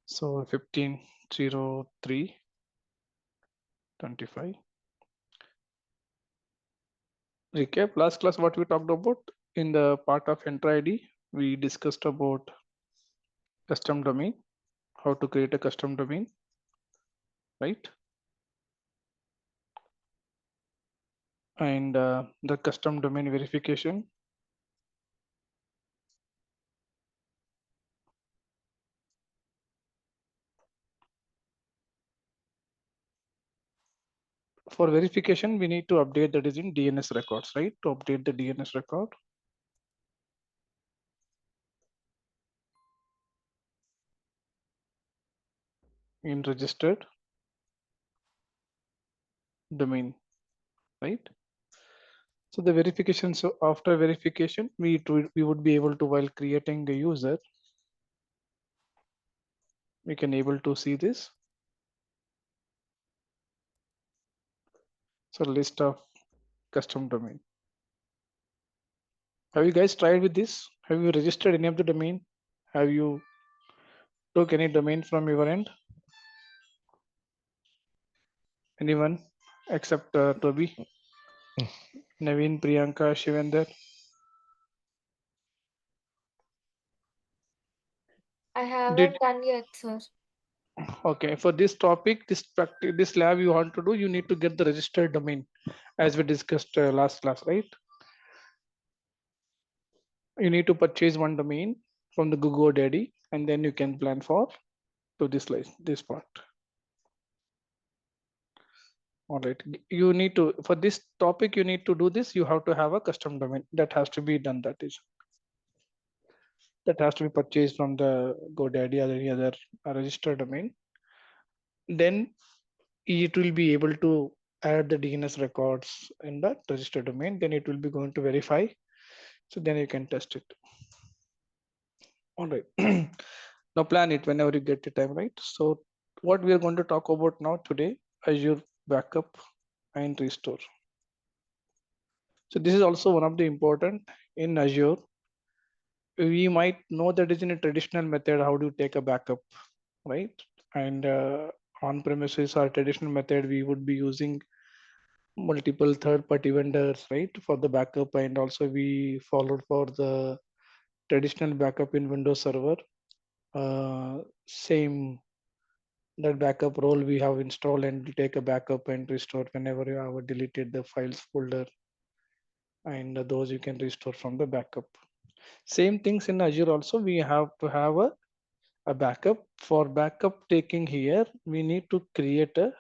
So 15.03.25. Recap last class what we talked about in the part of enter ID. We discussed about custom domain, how to create a custom domain, right? And the custom domain verification. For verification, we need to update that is in DNS records, right? To update the DNS record. In registered domain, right? So the verification, so after verification, we would be able to, while creating a user, we can able to see this. So list of custom domain. Have you guys tried with this? Have you registered any of the domain? Have you took any domain from your end? Anyone except Toby, Naveen, Priyanka, Shivender? I Did haven't done yet, sir. okay for this topic, this practice, this lab you want to do, you need to get the registered domain, as we discussed last class, right? You need to purchase one domain from the Google Daddy, and then you can plan for to this part. All right, you need to, for this topic, you need to do this. You have to have a custom domain that has to be done. That has to be purchased from the GoDaddy or any other registered domain. Then it will be able to add the DNS records in that registered domain. Then it will be going to verify. So then you can test it. All right. Now plan it whenever you get the time, right? So what we are going to talk about now today, Azure backup and restore. So this is also one of the important in Azure. We might know that is in a traditional method. How do you take a backup, right? And on premises or traditional method, we would be using multiple third-party vendors, right, for the backup, and also we followed for the traditional backup in Windows Server. Same that backup role we have installed and take a backup and restore whenever you have deleted the files folder, and those you can restore from the backup. Same things in Azure also, we have to have a backup. For backup taking here, we need to create a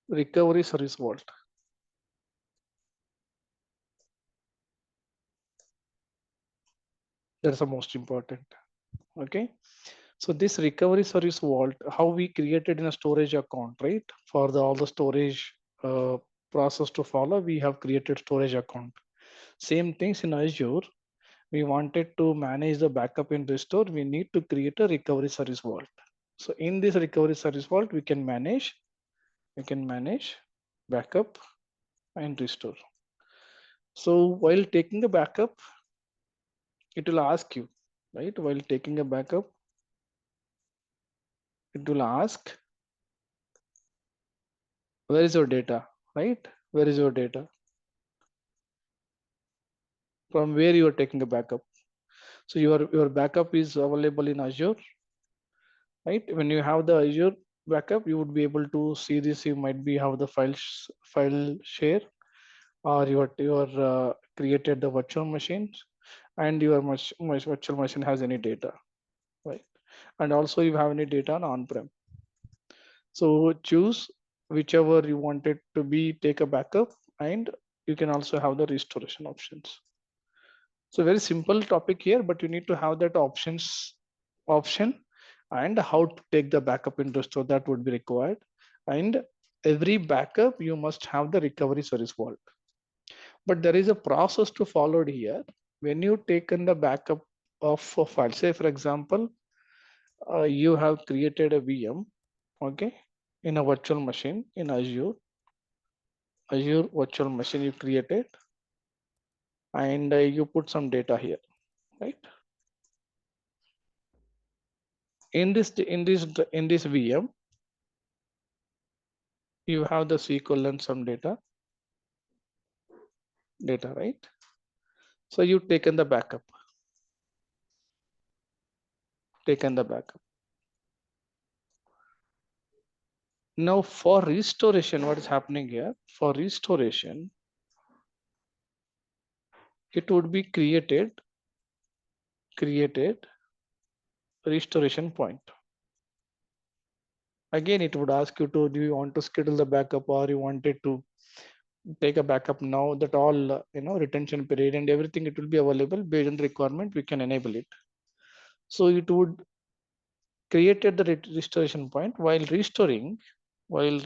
recovery service vault. That's the most important. Okay. So this recovery service vault, how we created in a storage account, right? For all the storage process to follow, we have created storage account. Same things in Azure. We wanted to manage the backup and restore. We need to create a recovery service vault. So in this recovery service vault, we can manage backup and restore. So while taking a backup, it will ask you, right? While taking a backup, it will ask, where is your data, right? Where is your data? From where you are taking a backup. So your backup is available in Azure, right? When you have the Azure backup, you would be able to see this. You might be have the file share, or your created the virtual machines, and your virtual machine has any data, right? And also you have any data on-prem. So choose whichever you wanted to be, take a backup, and you can also have the restoration options. So very simple topic here, but you need to have that option, and how to take the backup in restore, that would be required. And every backup you must have the recovery service vault. But there is a process to follow here. When you take in the backup of a file, say for example, you have created a VM, okay, in a virtual machine in Azure virtual machine you created. and you put some data here, right? In this VM, you have the SQL and some data, right? So you taken the backup. Now for restoration, what is happening here? For restoration, it would be created restoration point. Again, it would ask you to, do you want to schedule the backup, or you wanted to take a backup now, that all retention period and everything, it will be available based on the requirement, we can enable it. So it would created the restoration point. While restoring, it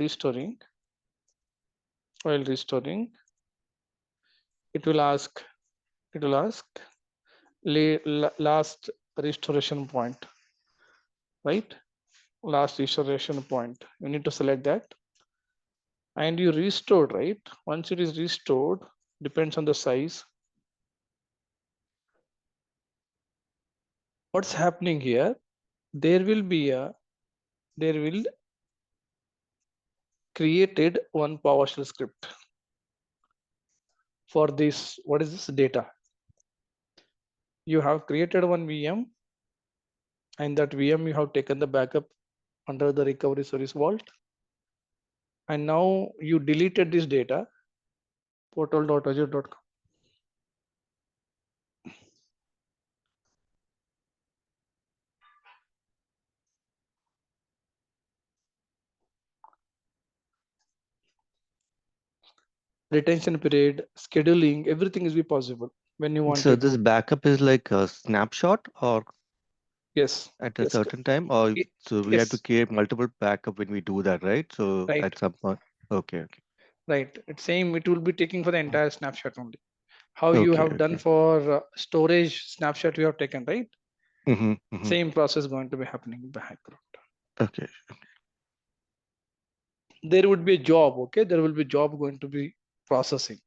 will ask last restoration point, right? Last restoration point, you need to select that, and you restored, right? Once it is restored, depends on the size. What's happening here? There will be a there will created one PowerShell script for this. What is this data? You have created one VM, and that VM you have taken the backup under the recovery service vault, and now you deleted this data, portal.azure.com. Retention period, scheduling, everything is be possible when you So wanted this to. backup is like a snapshot or Yes, at a yes, certain time, or so we have to yes, create multiple backup when we do that, right? So right, at some point, okay, okay, right. It's same. It will be taking for the entire snapshot only. How you okay, have done okay. for storage snapshot, you have taken, right? Mm-hmm, mm-hmm. Same process going to be happening in the background. Okay. There would be a job, okay? There will be job going to be processing.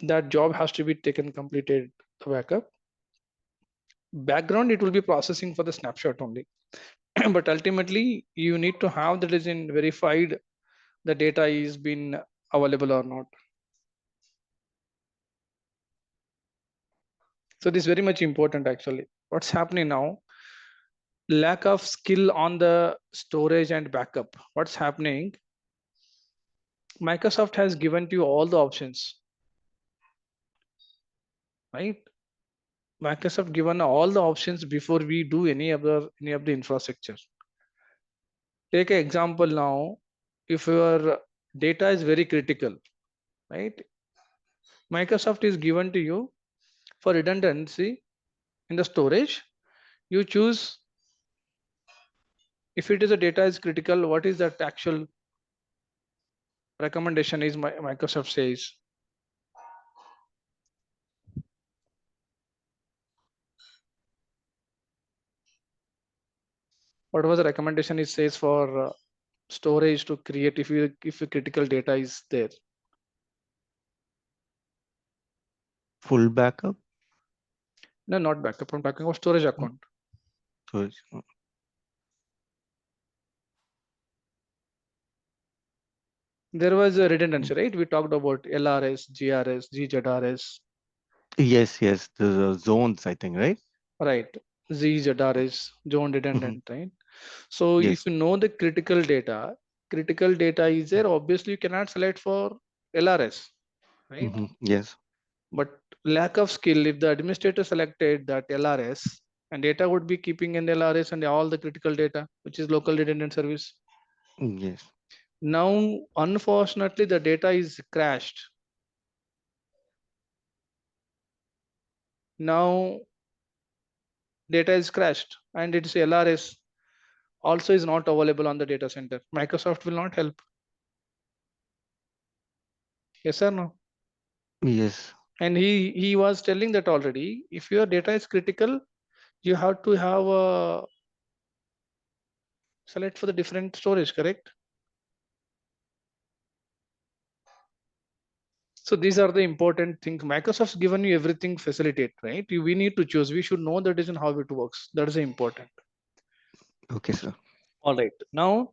That job has to be taken, completed the backup. Background, it will be processing for the snapshot only. But ultimately, you need to have that is in verified the data is been available or not. So this is very much important actually. What's happening now? Lack of skill on the storage and backup. What's happening? Microsoft has given to you all the options, right? Microsoft given all the options before we do any of the infrastructure. Take an example now. If your data is very critical, right? Microsoft is given to you for redundancy in the storage. You choose, if it is a data is critical, what is that actual recommendation is Microsoft says. What was the recommendation it says for storage to create if a critical data is there? Full backup. No, not backup. I'm talking about storage Mm. account. So There was a redundancy, right? We talked about LRS, GRS, GZRS, yes, yes, the zones, I think, right? right? ZZRS, zone Mm-hmm. redundant, right? So if Yes. you know the critical data is there, obviously you cannot select for LRS, right? Mm-hmm. Yes. But lack of skill, if the administrator selected that LRS, and data would be keeping in LRS and all the critical data, which is local redundant service. Yes. Now, unfortunately, the data is crashed. Now, data is crashed and its LRS also is not available on the data center. Microsoft will not help. Yes or no? Yes. And he was telling that already. If your data is critical, you have to have a select for the different storage, correct? So these are the important things. Microsoft's given you everything facilitate, right? We need to choose. We should know that is how it works. That is important. Okay, sir. All right. Now,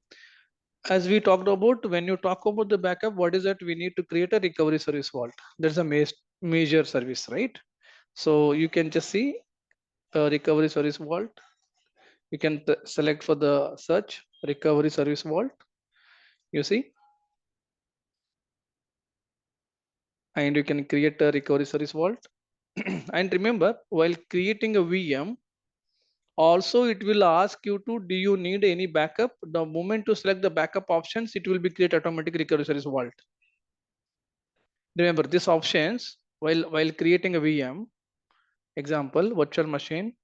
as we talked about, when you talk about the backup, what is that? We need to create a recovery service vault. That's a major service, right? So you can just see a recovery service vault. You can select for the search recovery service vault. You see, and you can create a recovery service vault. And remember, while creating a VM, also it will ask you to, do you need any backup? The moment to select the backup options, it will be create automatic recovery service vault. Remember these options while creating a VM. Example, virtual machine,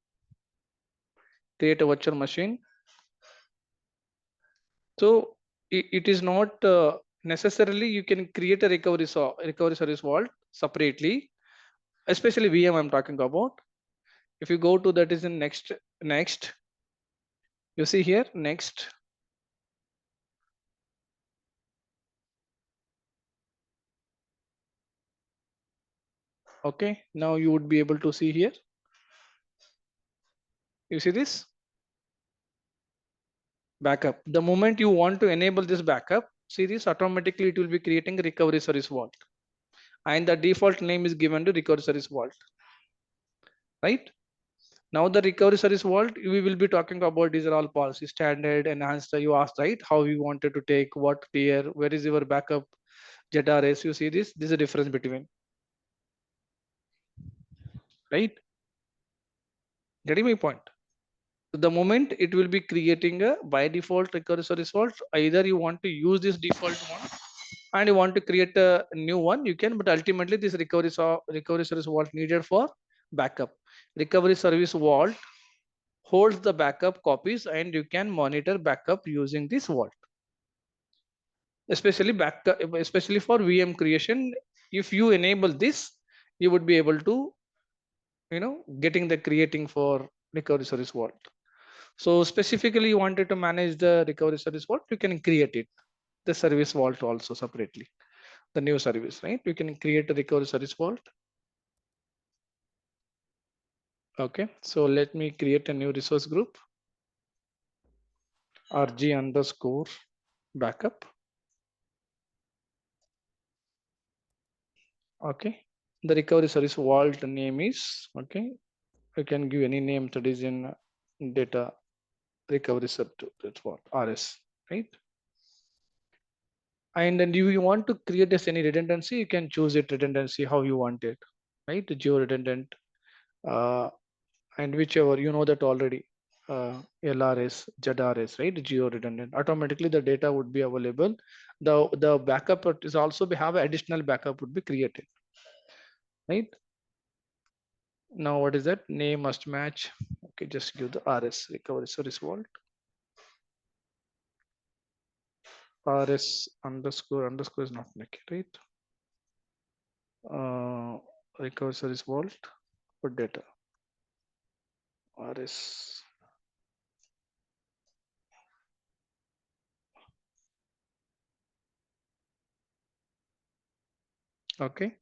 create a virtual machine. So it is not necessarily you can create a recovery service vault separately, especially VM I'm talking about. If you go to that is in next, you see here next. Okay, now you would be able to see here. You see this backup. The moment you want to enable this backup, see this automatically it will be creating a recovery service vault, and the default name is given to recovery service vault, right? Now the recovery service vault we will be talking about, these are all policy standard enhanced. You asked right how you wanted to take what tier, where is your backup ZRS. You see this is a difference between, right? Getting my point? The moment it will be creating a by default recovery service vault, either you want to use this default one and you want to create a new one, you can, but ultimately this recovery service vault needed for backup. Recovery service vault holds the backup copies and you can monitor backup using this vault, especially backup, especially for VM creation. If you enable this, you would be able to, getting the creating for recovery service vault. So specifically you wanted to manage the recovery service vault, you can create it, the service vault also separately, the new service, right? You can create a recovery service vault. Okay, so let me create a new resource group, rg underscore backup. Okay, the recovery service vault name is, okay, you can give any name that is in data recovery service vault rs, right? And then you want to create this any redundancy, you can choose it redundancy how you want it, right? Geo redundant, uh, and whichever you know that already, LRS, ZRS, right? Geo redundant. Automatically the data would be available. The backup is also have additional backup would be created, right? Now what is that? Name must match. Okay, just give the RS recovery service vault. RS underscore is not naked, right? Recovery service vault for data. RS. Okay.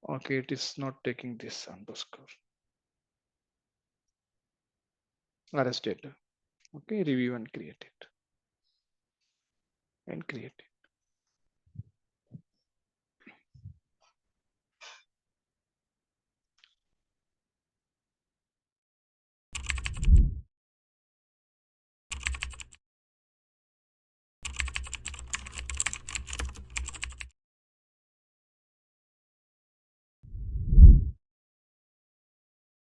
Okay, it is not taking this underscore. RS data. Okay, review and create it. And create it.